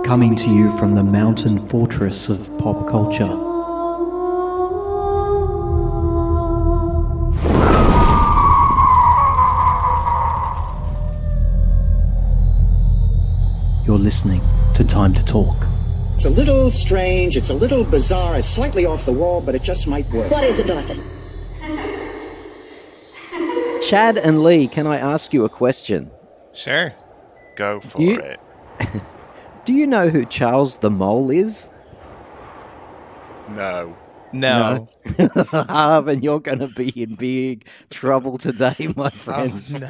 Coming to you from the mountain fortress of pop culture. You're listening to Time to Talk. It's a little strange, it's a little bizarre, it's slightly off the wall, but it just might work. What is it, Dorothy? Chad and Lee, can I ask you a question? Sure. Go for it. Do you know who Charles the Mole is? No. No. Then you're going to be in big trouble today, my friends.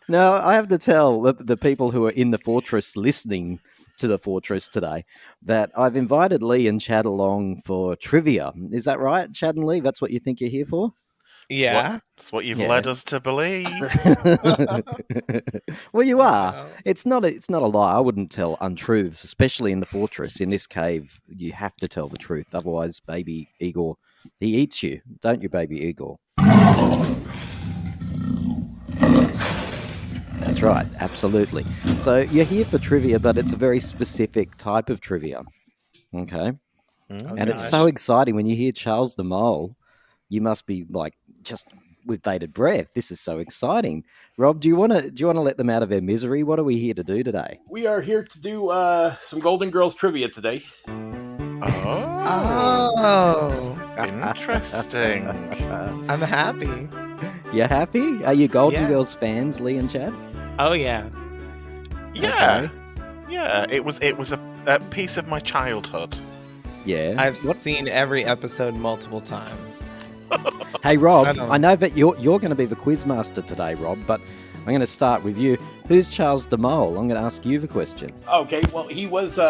No, I have to tell the people who are in the fortress listening to the fortress today that I've invited Lee and Chad along for trivia. Is that right, Chad and Lee? That's what you think you're here for? Yeah. That's what you've led us to believe. Well, you are. It's not a lie. I wouldn't tell untruths, especially in the fortress. In this cave, you have to tell the truth. Otherwise, baby Igor, he eats you. Don't you, baby Igor? That's right. Absolutely. So you're here for trivia, but it's a very specific type of trivia. Okay? And it's so exciting when you hear Charles the Mole. You must be like just with bated breath. This is so exciting. Rob, do you want to let them out of their misery? What are we here to do today? We are here to do some Golden Girls trivia today. Oh. Interesting. I'm happy. You happy? Are you Golden Yeah. Girls fans, Lee and Chad? Oh, yeah. Yeah. Yeah, it was a piece of my childhood. Yeah. I've seen every episode multiple times. Hey, Rob, I don't- I know that you're going to be the quiz master today, Rob, but I'm going to start with you. Who's Charles the Mole? I'm going to ask you the question. Okay, well, he was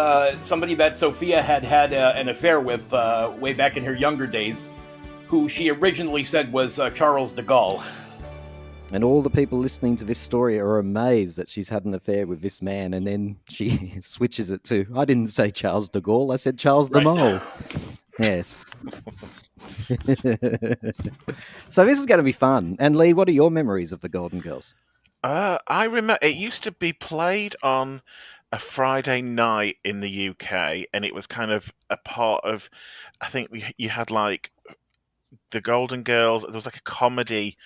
somebody that Sophia had an affair with way back in her younger days, who she originally said was Charles de Gaulle. And all the people listening to this story are amazed that she's had an affair with this man, and then she switches it to, I didn't say Charles de Gaulle, I said Charles the Mole. Yes. So this is going to be fun. And Lee, what are your memories of the Golden Girls? I remember it used to be played on a Friday night in the UK, and it was kind of a part of, I think you had like the Golden Girls. There was like a comedy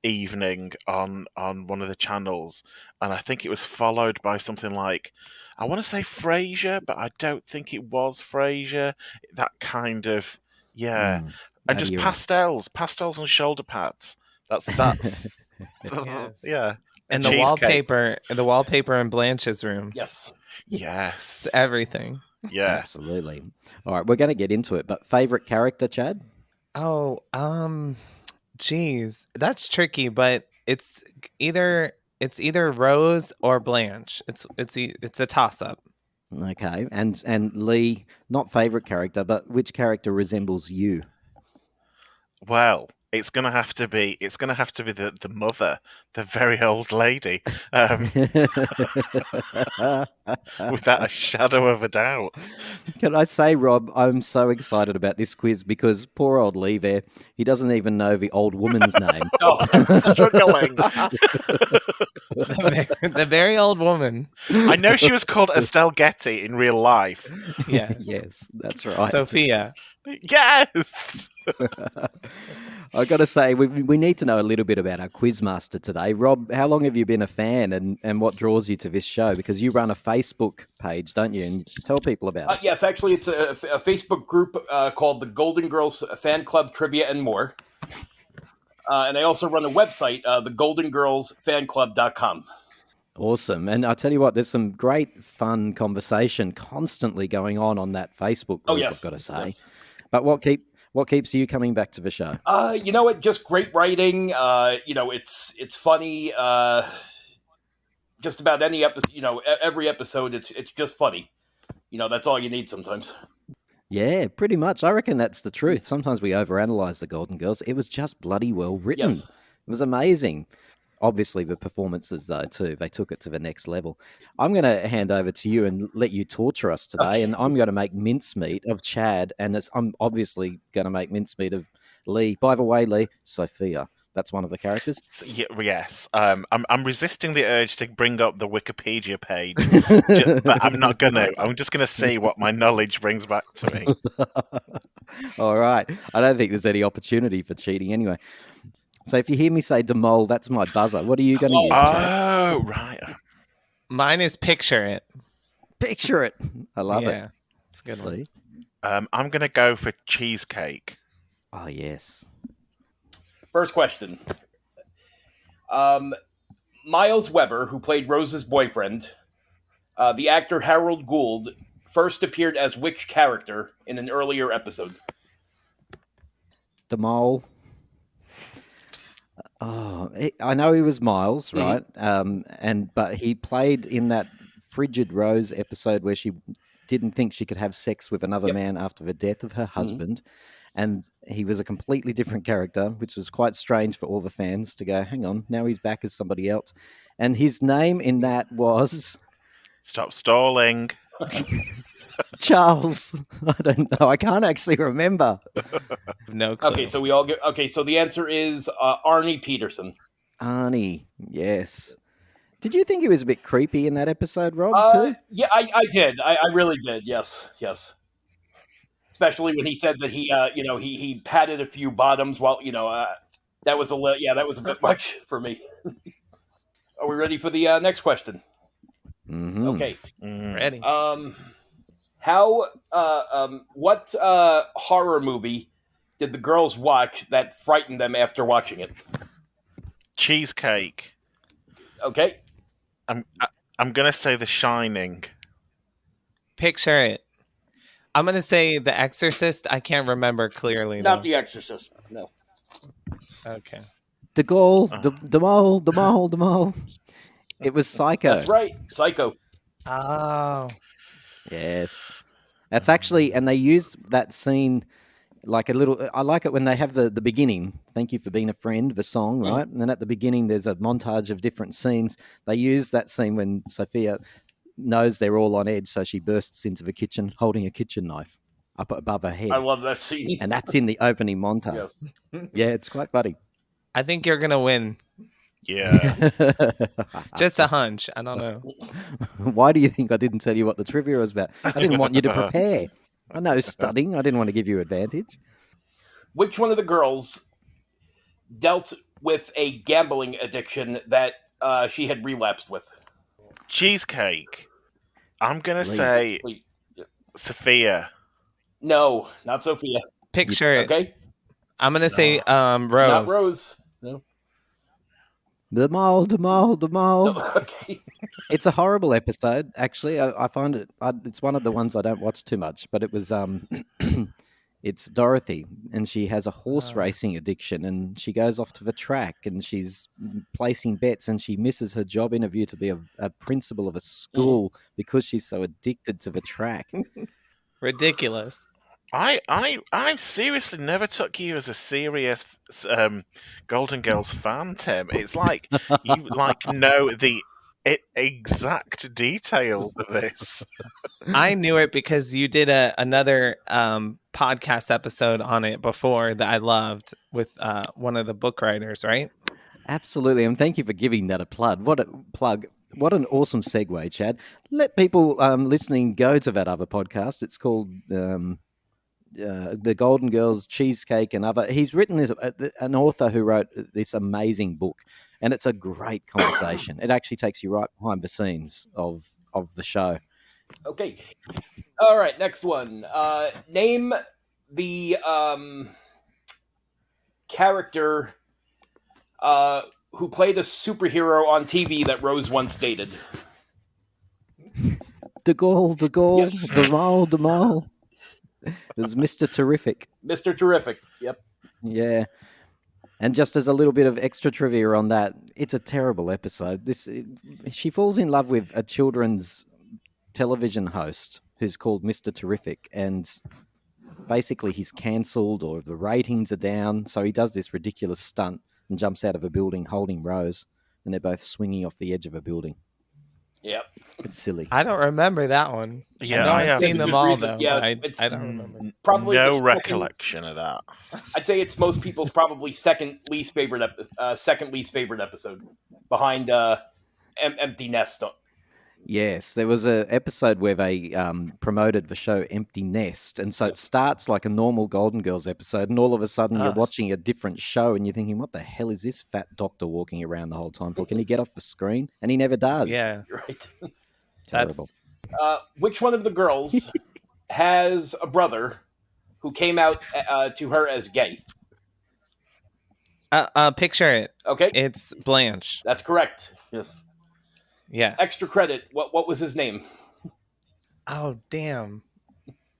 evening on one of the channels, and I think it was followed by something like, I want to say Frasier, but I don't think it was Frasier. That kind of, yeah. And just pastels and shoulder pads. That's Yes. yeah. And the wallpaper in Blanche's room. Yes. Yes. It's everything. Yeah. Absolutely. All right, we're going to get into it. But favorite character, Chad? Oh, geez, that's tricky, but it's either Rose or Blanche. It's a toss up. Okay, and Lee, not favorite character, but which character resembles you? Well, it's gonna have to be the mother, the very old lady, without a shadow of a doubt. Can I say, Rob, I'm so excited about this quiz because poor old Lee there, he doesn't even know the old woman's name. Oh, Struggling. The very old woman. I know she was called Estelle Getty in real life. Yeah. Yes, that's right. Sophia. Yes. I got to say, we need to know a little bit about our quizmaster today. Rob, how long have you been a fan, and what draws you to this show? Because you run a Facebook page, don't you? And tell people about it. yes, actually, it's a Facebook group called the Golden Girls Fan Club Trivia and More. And I also run a website, thegoldengirlsfanclub.com. Awesome. And I tell you what, there's some great fun conversation constantly going on that Facebook group, yes. I've got to say. Yes. But what keeps you coming back to the show? You know what? Just great writing. It's funny. Just about any episode. Every episode, it's just funny. That's all you need sometimes. Yeah, pretty much. I reckon that's the truth. Sometimes we overanalyze the Golden Girls. It was just bloody well written. Yes. It was amazing. Obviously, the performances, though, too, they took it to the next level. I'm going to hand over to you and let you torture us today, Okay. and I'm going to make mincemeat of Chad, and I'm obviously going to make mincemeat of Lee. By the way, Lee, Sophia. That's one of the characters. Yes. I'm resisting the urge to bring up the Wikipedia page, but I'm not gonna. I'm just gonna see what my knowledge brings back to me. All right. I don't think there's any opportunity for cheating anyway. So if you hear me say Demole, that's my buzzer. What are you going to use, Chad? Oh, right. Mine is picture it. Picture it. I love it. Yeah, it's a good one. Lee? I'm gonna go for cheesecake. Oh, yes. First question. Miles Weber, who played Rose's boyfriend, the actor Harold Gould, first appeared as which character in an earlier episode? Demole. Oh, I know he was Miles, right? But he played in that Frigid Rose episode where she didn't think she could have sex with another man after the death of her husband. And he was a completely different character, which was quite strange for all the fans to go, hang on, now he's back as somebody else. And his name in that was... Stop stalling. Charles. I don't know. I can't actually remember. No clue. Okay, so we all get. Okay, so the answer is Arnie Peterson. Arnie, yes. Did you think he was a bit creepy in that episode, Rob, too? Yeah, I did. I really did. Yes. Especially when he said that he patted a few bottoms while that was that was a bit much for me. Are we ready for the next question? Mm-hmm. Okay. Ready. What horror movie did the girls watch that frightened them after watching it? Cheesecake. Okay. I'm gonna say The Shining. Picture it. I'm gonna say The Exorcist. I can't remember clearly. Not though. The Exorcist. No. Okay. De Gaulle, de Mole. It was Psycho. That's right. Psycho. Oh. Yes. That's actually, and they use that scene like a little, I like it when they have the beginning, thank you for being a friend, the song, right? And then at the beginning, there's a montage of different scenes. They use that scene when Sophia knows they're all on edge, so she bursts into the kitchen holding a kitchen knife up above her head. I love that scene. And that's in the opening montage. Yeah, it's quite funny. I think you're gonna win. Yeah. Just a hunch. I don't know. Why do you think I didn't tell you what the trivia was about? I didn't want you to prepare. I know studying. I didn't want to give you advantage. Which one of the girls dealt with a gambling addiction that she had relapsed with? Cheesecake. I'm gonna say Sophia. No, not Sophia. Picture it. Okay. I'm gonna say Rose. Not Rose. No. The mole. No. Okay. It's a horrible episode, actually. I find it. It's one of the ones I don't watch too much. But it was. It's Dorothy, and she has a horse racing addiction, and she goes off to the track, and she's placing bets, and she misses her job interview to be a principal of a school because she's so addicted to the track. Ridiculous. I seriously never took you as a serious Golden Girls fan, Tim. It's like you know the exact details of this. I knew it because you did another podcast episode on it before that I loved with one of the book writers, right? Absolutely, and thank you for giving that a plug. What a plug! What an awesome segue, Chad. Let people listening go to that other podcast. It's called The Golden Girls, Cheesecake, and other. He's written this. An author who wrote this amazing book, and it's a great conversation. It actually takes you right behind the scenes of the show. Okay. All right. Next one. Name the character who played a superhero on TV that Rose once dated. De Gaulle, Yes. de Mole. It was Mr. Terrific. Mr. Terrific. Yep. Yeah. And just as a little bit of extra trivia on that, it's a terrible episode. She falls in love with a children's television host who's called Mr. Terrific, and basically he's cancelled or the ratings are down, so he does this ridiculous stunt and jumps out of a building holding Rose, and they're both swinging off the edge of a building. Yep. It's silly. I don't remember that one. Yeah, I know I I've have seen them all, reason. though. Yeah, but I don't remember. Probably the no second- recollection of that. I'd say it's most people's probably second least favorite episode, behind Empty Nest. Yes, there was a episode where they promoted the show Empty Nest, and so it starts like a normal Golden Girls episode, and all of a sudden you're watching a different show, and you're thinking, "What the hell is this fat doctor walking around the whole time for? Can he get off the screen?" And he never does. Yeah, Right. Terrible. Which one of the girls has a brother who came out to her as gay? Picture it. Okay, It's Blanche. that's correct. Yes. Yes. Extra credit. What was his name? Oh, damn.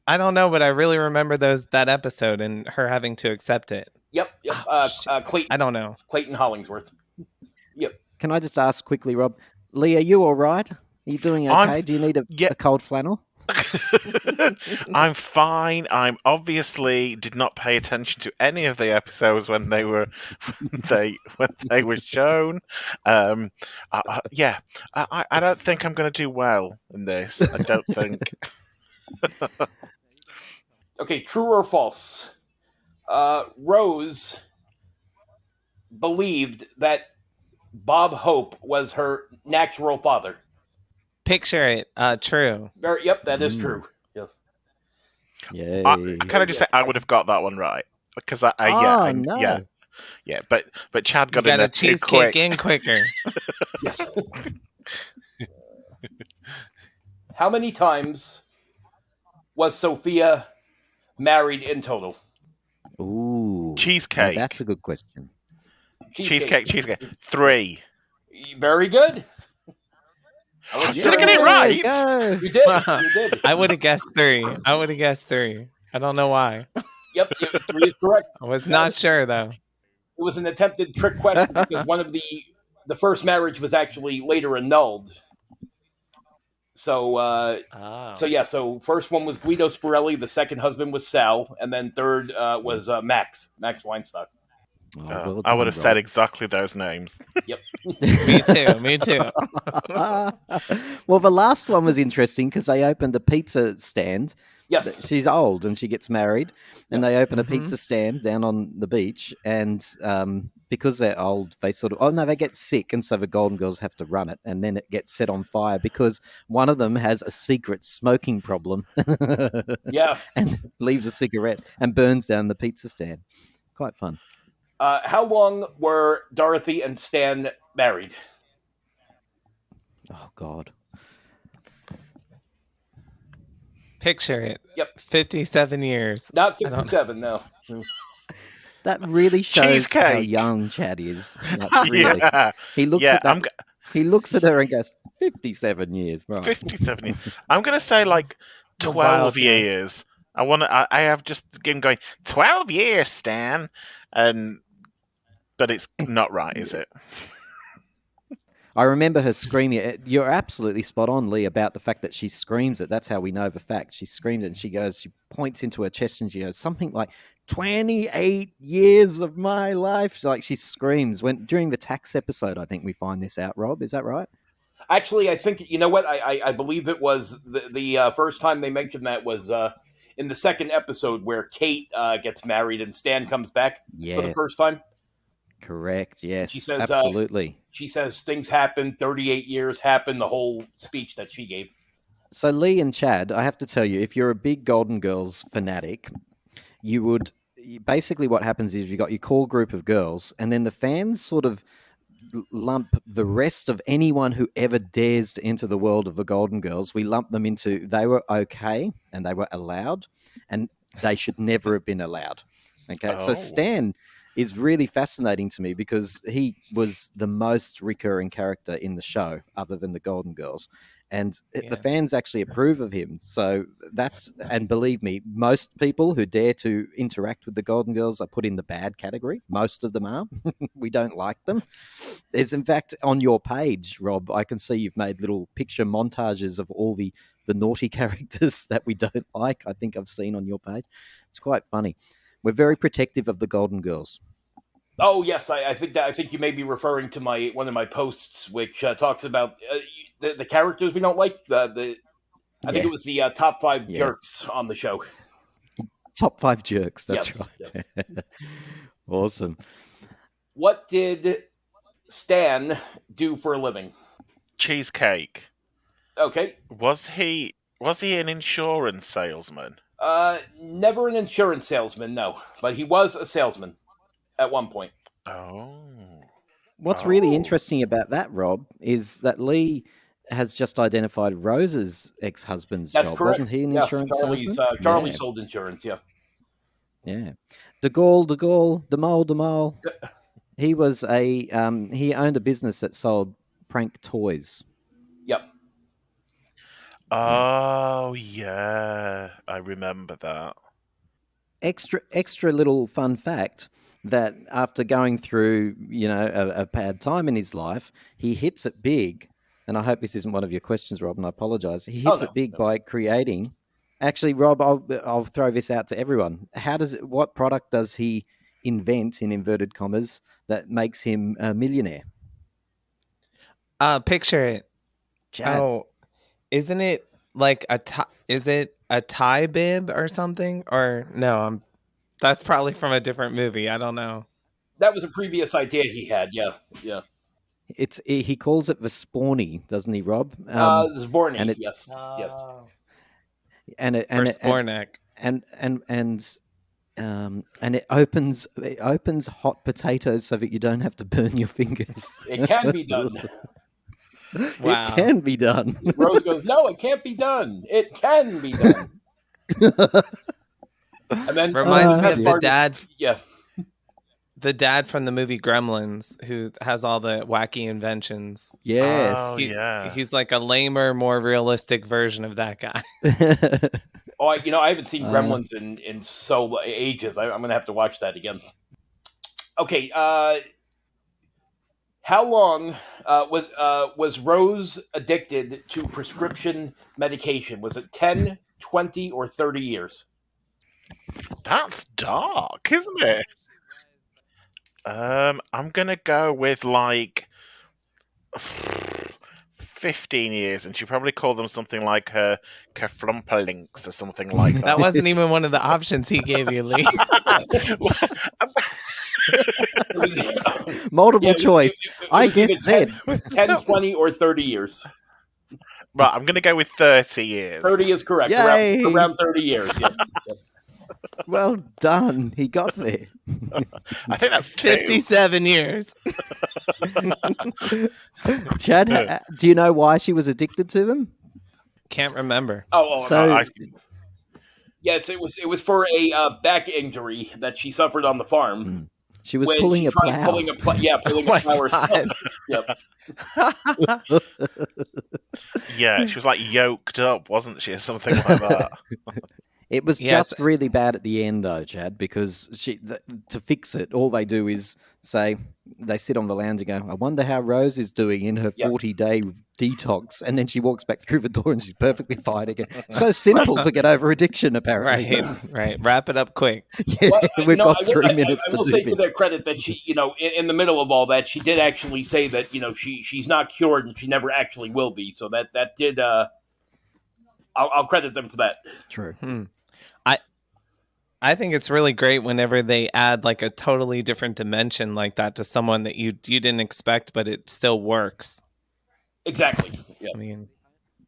I don't know, but I really remember that episode and her having to accept it. Yep. Clayton. I don't know. Clayton Hollingsworth. Yep. Can I just ask quickly, Rob? Lee, are you all right? Are you doing okay? Do you need a cold flannel? I'm fine. I'm obviously did not pay attention to any of the episodes when they were shown. I don't think I'm going to do well in this. I don't think. Okay, true or false? Rose believed that Bob Hope was her natural father. Picture it. True. Yep, that is true. Yes. Yay. Can I just say I would have got that one right because no. but Chad got You got in a cheesecake in quicker. Yes. How many times was Sophia married in total? Ooh. Cheesecake. Now that's a good question. Cheesecake. 3. Very good. Did I get it right? Go. You did. You did. I would have guessed 3. I don't know why. Yep, 3 is correct. I was not sure, though. It was an attempted trick question because one of the first marriage was actually later annulled. So, so first one was Guido Spirelli, the second husband was Sal, and then third was Max Weinstock. Well I would have done, said Rob. exactly those names. Yep. Me too. Well, the last one was interesting because they opened a pizza stand. Yes. She's old and she gets married, and they open a pizza stand down on the beach. And because they're old, they they get sick, and so the Golden Girls have to run it, and then it gets set on fire because one of them has a secret smoking problem. Yeah. And leaves a cigarette and burns down the pizza stand. Quite fun. How long were Dorothy and Stan married? Oh, God. Picture it. Yep. 57 years. Not 57, no. That really shows how Cheesecake. young Chad is. Like, really. Yeah. He looks Yeah, at that. He looks at her and goes, 57 years. Right. 57 years. I'm going to say like 12 years. I have just been going 12 years, Stan, but it's not right, is it? I remember her screaming. You're absolutely spot on, Lee, about the fact that she screams it. That's how we know the fact. She screamed it, and she points into her chest, and she goes, something like 28 years of my life. Like she screams during the tax episode. I think we find this out, Rob. Is that right? Actually, I think, you know what? I believe it was the first time they mentioned that was in the second episode where Kate gets married and Stan comes back for the first time. Correct. Yes, She says, absolutely. She says things happen, 38 years happen, the whole speech that she gave. So Lee and Chad, I have to tell you, if you're a big Golden Girls fanatic, you would basically what happens is you've got your core group of girls, and then the fans sort of lump the rest of anyone who ever dares to enter the world of the Golden Girls. We lump them into they were okay and they were allowed, and they should never have been allowed. Okay, so Stan is really fascinating to me because he was the most recurring character in the show other than the Golden Girls. And the fans actually approve of him. So and believe me, most people who dare to interact with the Golden Girls are put in the bad category. Most of them are. We don't like them. There's, in fact, on your page, Rob, I can see you've made little picture montages of all the naughty characters that we don't like. I think I've seen on your page. It's quite funny. We're very protective of the Golden Girls. Oh yes, I think you may be referring to one of my posts, which talks about the characters we don't like. I think it was the top 5 jerks on the show. Top 5 jerks. That's Yes, right. yes. Awesome. What did Stan do for a living? Cheesecake. Okay. Was he an insurance salesman? Never an insurance salesman, no. But he was a salesman at one point. Oh. What's really interesting about that, Rob, is that Lee has just identified Rose's ex-husband's That's job. correct. Wasn't he an insurance salesman? Charlie sold insurance, yeah. Yeah. De Mole. He was he owned a business that sold prank toys. Yep. Oh, yeah. I remember that. Extra little fun fact that after going through, a bad time in his life, he hits it big. And I hope this isn't one of your questions, Rob, and I apologize. He hits it big by creating. Actually, Rob, I'll throw this out to everyone. What product does he invent, in inverted commas, that makes him a millionaire? Picture it. Chad. Oh, isn't it like is it a tie bib or something? Or no, that's probably from a different movie. I don't know. That was a previous idea he had, yeah. He calls it the Sporny, doesn't he, Rob? Zborny, yes. And it opens hot potatoes so that you don't have to burn your fingers. It can be done. Wow. It can be done. Rose goes, no, it can't be done. It can be done. And then reminds me of the dad. Yeah. The dad from the movie Gremlins, who has all the wacky inventions. Yes. Oh, yeah. He's like a lamer, more realistic version of that guy. I haven't seen Gremlins in so ages. I'm going to have to watch that again. Okay. How long was Rose addicted to prescription medication? Was it 10, 20, or 30 years? That's dark, isn't it? I'm gonna go with 15 years, and she probably called them something like her Kerflumperlinks or something like that. That wasn't even one of the options he gave you, Lee. Multiple choice. I guess 10, 20, or 30 years. Right, I'm gonna go with 30 years. 30 is correct. Yay! Around 30 years. Yeah. Well done. He got there. I think that's 57 years. Chad, do you know why she was addicted to them? Can't remember. Yes, it was for a back injury that she suffered on the farm. She was pulling a plow. Pulling a plow herself. Yep. Yeah, she was like yoked up, wasn't she, or something like that. It was just really bad at the end, though, Chad, because to fix it, all they do is they sit on the lounge and go, I wonder how Rose is doing in her 40-day detox. And then she walks back through the door and she's perfectly fine again. So simple to get over addiction, apparently. Right. Wrap it up quick. Yeah, we've got 3 minutes to do this. I will say to their credit that she, in the middle of all that, she did actually say that, she's not cured and she never actually will be. So that did, I'll credit them for that. True. I think it's really great whenever they add like a totally different dimension like that to someone that you didn't expect, but it still works. Exactly. Yeah. I mean,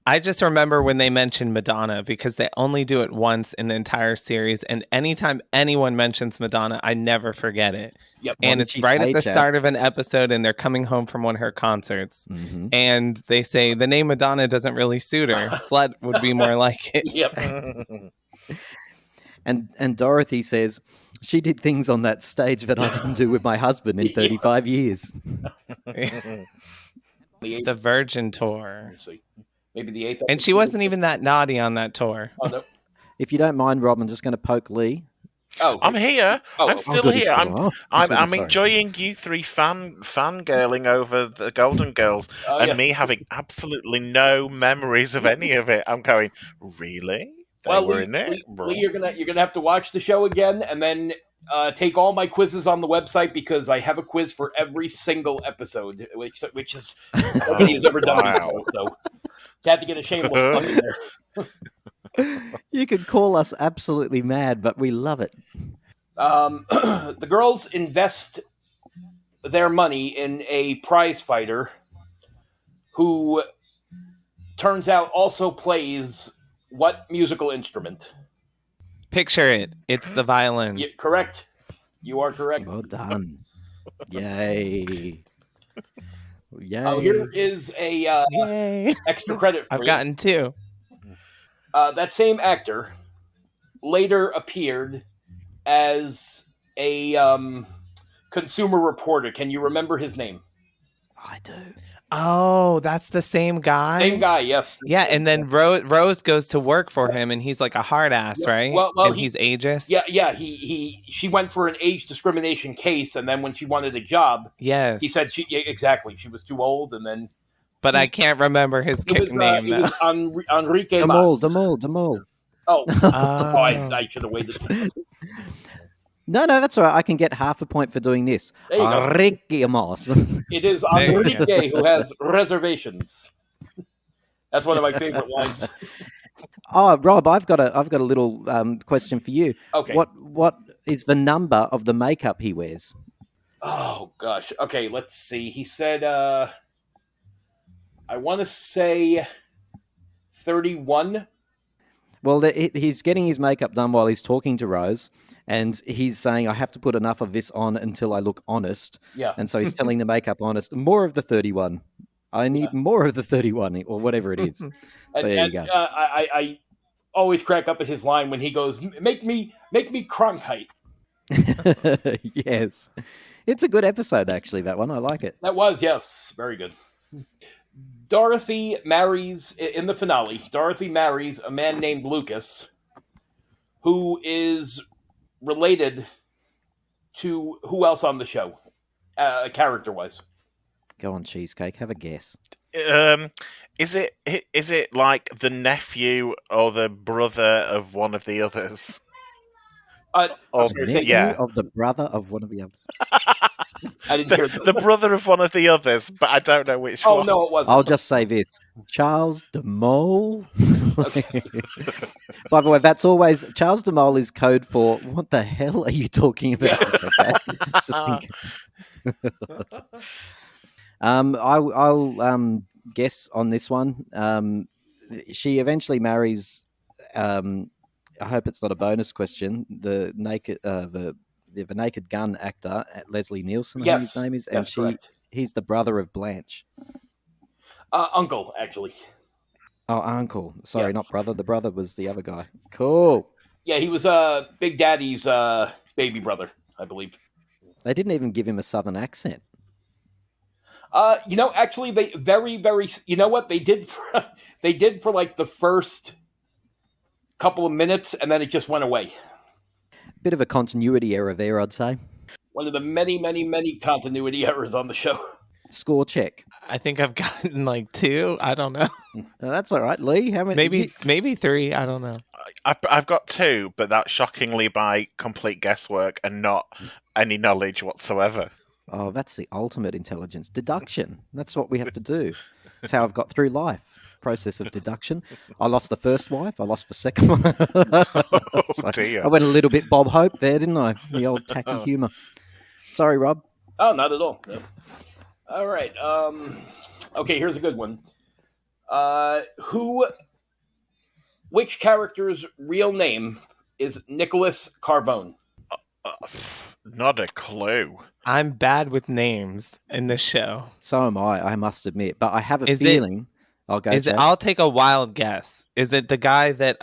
I just remember when they mentioned Madonna because they only do it once in the entire series. And anytime anyone mentions Madonna, I never forget it. Yep. And it's right at the start of an episode and they're coming home from one of her concerts. Mm-hmm. And they say the name Madonna doesn't really suit her. Slut would be more like it. Yep. And Dorothy says, she did things on that stage that I didn't do with my husband in 35 years. The Virgin Tour. Maybe the 8th. And she wasn't even that naughty on that tour. Oh, no. If you don't mind, Rob, I'm just going to poke Lee. Oh, I'm here. I'm still here. I'm sorry. enjoying you three fangirling over the Golden Girls and me having absolutely no memories of any of it. I'm going, really? They Well, were Lee, in it, Lee, bro. Lee, you're gonna have to watch the show again, and then take all my quizzes on the website because I have a quiz for every single episode, which is nobody has ever done Wow. before. So you have to get a shameless plug in there. You could call us absolutely mad, but we love it. The girls invest their money in a prize fighter who turns out also plays what musical instrument? Picture it. It's the violin. Yeah, correct. You are correct. Well done. Yay. Yay. Oh, here is a Yay. extra credit for I've you. gotten two. That same actor later appeared as a consumer reporter. Can you remember his name? I do. Oh, that's the same guy? Same guy, yes. Yeah, and then Rose goes to work for him, and he's like a hard ass, right? Well, and he's ageist. Yeah. She went for an age discrimination case, and then when she wanted a job, Yes. he said exactly she was too old, and then. But I can't remember his name. It was Enrique Demol. Mas. Oh, I should have waited. No, that's all right. I can get half a point for doing this. There you go. Enrique Mas. It is Enrique who has reservations. That's one of my favorite lines. Oh, Rob, I've got a little question for you. Okay. What is the number of the makeup he wears? Oh gosh. Okay, let's see. He said I want to say 31. Well, he's getting his makeup done while he's talking to Rose, and he's saying, I have to put enough of this on until I look honest. Yeah. And so he's telling the makeup artist, more of the 31. I need more of the 31, or whatever it is. So there you go. I always crack up at his line when he goes, make me Cronkite. Yes. It's a good episode, actually, that one. I like it. That was, yes. Very good. Dorothy marries, in the finale, Dorothy marries a man named Lucas, who is related to who else on the show, character-wise? Go on, Cheesecake. Have a guess. Is it like the nephew or the brother of one of the others? Nephew of the brother of one of the others. I didn't hear the brother of one of the others, but I don't know which one. Oh, no, it wasn't. I'll just say this. Charles de Mol. By the way, that's always... Charles de Mol is code for, what the hell are you talking about? Okay. I'll guess on this one. She eventually marries... I hope it's not a bonus question. The Naked Gun actor, Leslie Nielsen, I think his name is, and he's the brother of Blanche. Uncle, actually. Oh, uncle. Sorry, not brother. The brother was the other guy. Cool. Yeah, he was Big Daddy's baby brother, I believe. They didn't even give him a southern accent. Actually, they very. You know what they did for? They did for like the first couple of minutes, and then it just went away. Bit of a continuity error there, I'd say. One of the many continuity errors on the show. Score check. I think I've gotten like 2. I don't know. That's all right, Lee. How many? Maybe 3. I don't know. I've got 2, but that's shockingly by complete guesswork and not any knowledge whatsoever. Oh, that's the ultimate intelligence. Deduction. That's what we have to do. That's how I've got through life. Process of deduction. I lost the first wife. I lost the second one. Dear. I went a little bit Bob Hope there, didn't I? The old tacky humour. Sorry, Rob. Oh, not at all. No. All right. Okay, here's a good one. Which character's real name is Nicholas Carbone? Not a clue. I'm bad with names in this show. So am I must admit. But I have a feeling... I'll take a wild guess. Is it the guy that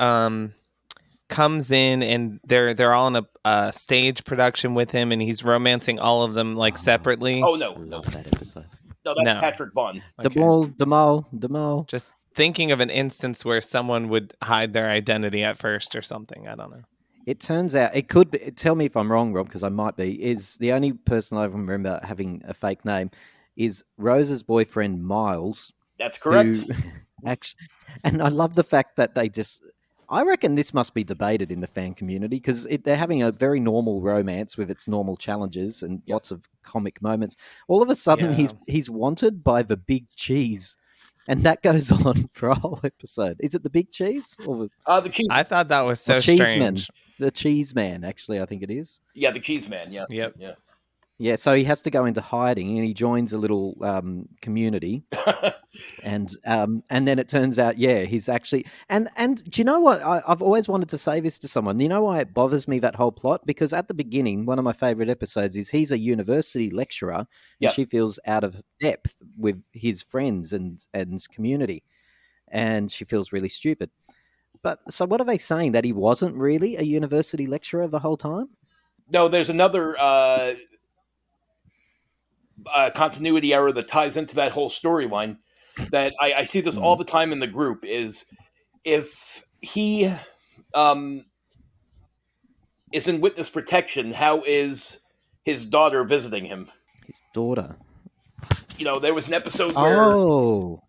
comes in and they're all in a stage production with him and he's romancing all of them separately? Oh no, love that episode. No, that's Patrick Vaughn. Okay. Demol. Just thinking of an instance where someone would hide their identity at first or something. I don't know. It turns out it could be. Tell me if I'm wrong, Rob, because I might be. Is the only person I remember having a fake name is Rose's boyfriend Miles. That's correct. And I love the fact that they just I reckon this must be debated in the fan community because they're having a very normal romance with its normal challenges and lots of comic moments. All of a sudden, Yeah. he's wanted by the Big Cheese, and that goes on for a whole episode. Is it the Big Cheese or The cheese. I thought that was so Cheeseman? strange. The Cheese Man, actually, I think it is. Yeah, the cheese man. Yeah. Yep. Yeah. Yeah, so he has to go into hiding, and he joins a little community, and then it turns out, he's actually and do you know what? I've always wanted to say this to someone. You know why it bothers me, that whole plot? Because at the beginning, one of my favorite episodes is he's a university lecturer, and she feels out of depth with his friends and community, and she feels really stupid. But so, what are they saying, that he wasn't really a university lecturer the whole time? No, there's another continuity error that ties into that whole storyline that I see this all the time in the group is if he is in witness protection, how is his daughter visiting him? His daughter. There was an episode where... Oh,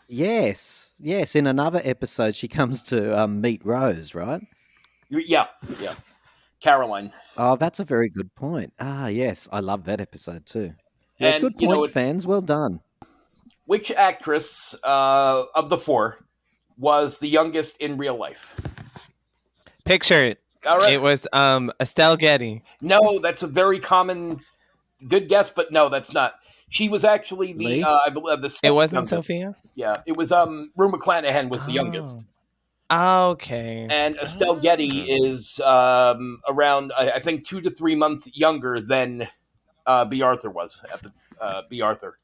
yes. In another episode, she comes to meet Rose, right? Yeah. Caroline. Oh, that's a very good point. Ah, yes. I love that episode too. Yeah, And, good point, fans. Well done. Which actress of the four was the youngest in real life? Picture it. All right. It was Estelle Getty. No, that's a very common good guess, but no, that's not. She was actually the I believe the second It wasn't youngest. Sophia? Yeah, it was Rue McClanahan was the youngest. Okay. And Estelle Getty is around I think 2 to 3 months younger than B. Arthur was at the B. Arthur.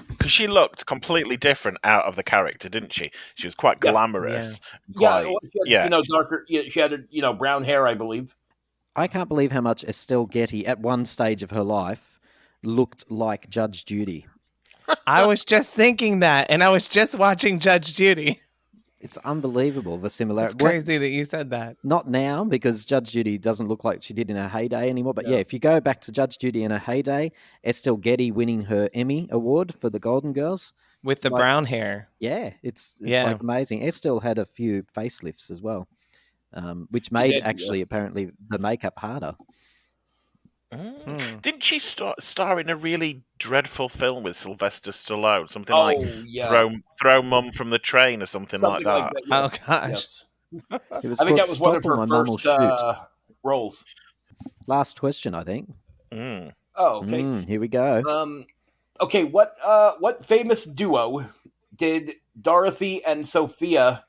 Because she looked completely different out of the character, didn't she? She was quite glamorous. She had, darker. She had brown hair, I believe. I can't believe how much Estelle Getty, at one stage of her life, looked like Judge Judy. I was just thinking that, and I was just watching Judge Judy. It's unbelievable, the similarity. It's crazy that you said that. Not now, because Judge Judy doesn't look like she did in her heyday anymore. But if you go back to Judge Judy in her heyday, Estelle Getty winning her Emmy Award for the Golden Girls. With the brown hair. Yeah, it's like amazing. Estelle had a few facelifts as well, which made apparently the makeup harder. Didn't she star in a really dreadful film with Sylvester Stallone? Something like Throw Mum from the Train or something like that. Oh, gosh. Yes. It was I think that was Stop one of her or My Mum Will first roles. Last question, I think. Oh, okay. Here we go. Okay, what famous duo did Dorothy and Sophia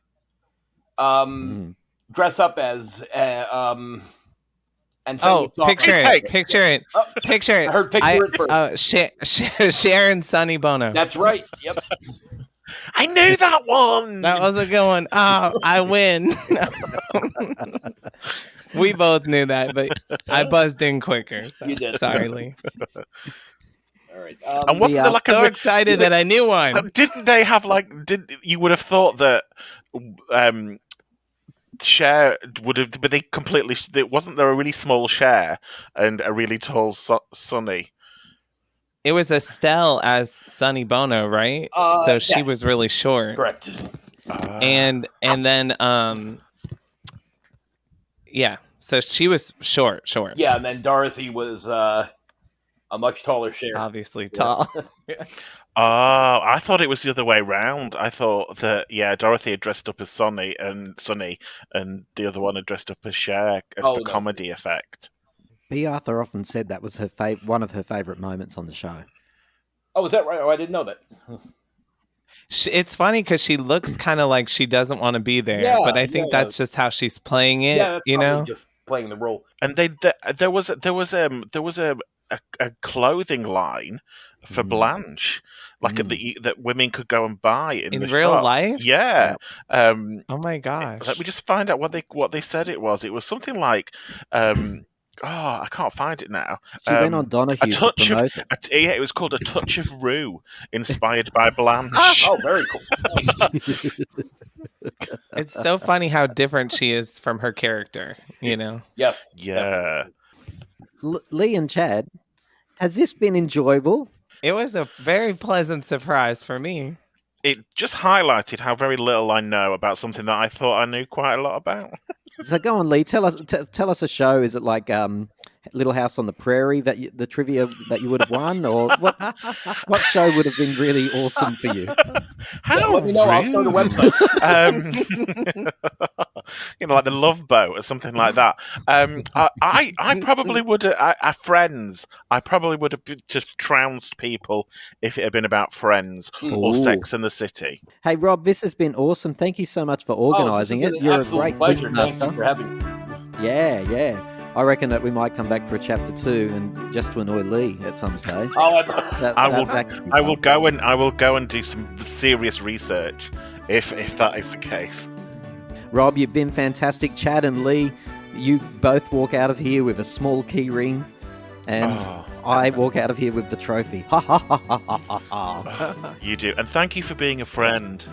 dress up as? And picture it. I heard picture it first. Sharon Sonny Bono. That's right. Yep. I knew that one. That was a good one. Oh, I win. We both knew that, but I buzzed in quicker. So. You did. Sorry, Lee. All right. And wasn't there like so excited that I knew one. Didn't they have you would have thought that Cher would have, but they completely. Wasn't there a really small Cher and a really tall Sonny? It was Estelle as Sonny Bono, right? So she was really short. Correct. And then so she was short. Yeah, and then Dorothy was a much taller Cher. Obviously tall. Oh, I thought it was the other way round. I thought that Dorothy had dressed up as Sonny, and the other one had dressed up as Cher for comedy effect. B. Arthur often said that was her one of her favourite moments on the show. Oh, is that right? Oh, I didn't know that. It's funny because she looks kind of like she doesn't want to be there, but I think that's just how she's playing it. Yeah, that's just playing the role. And there was a clothing line for Blanche, that women could go and buy in the real shop. life. Yeah. Oh my gosh! Let me just find out what they said it was. It was something like. I can't find it now. She went on Donahue to promote it. It was called A Touch of Rue, inspired by Blanche. Oh, very cool. It's so funny how different she is from her character, Yes. Yeah. Lee and Chad, has this been enjoyable? It was a very pleasant surprise for me. it just highlighted how very little I know about something that I thought I knew quite a lot about. So go on, Lee. Tell us a show. Is it like Little House on the Prairie the trivia that you would have won, or what show would have been really awesome for you? How let me know. I'll start a rude. website. Like the Love Boat or something like that. I probably would have Friends. I probably would have just trounced people if it had been about Friends or Ooh. Sex and the City. Hey, Rob, this has been awesome. Thank you so much for organising it. You're a great pleasure. quizmaster. Thank you for having me. Yeah. I reckon that we might come back for a chapter 2 and just to annoy Lee at some stage. I will go and do some serious research if that is the case. Rob, you've been fantastic. Chad and Lee, you both walk out of here with a small key ring, and I walk out of here with the trophy. Ha ha ha ha ha ha. You do, and thank you for being a friend.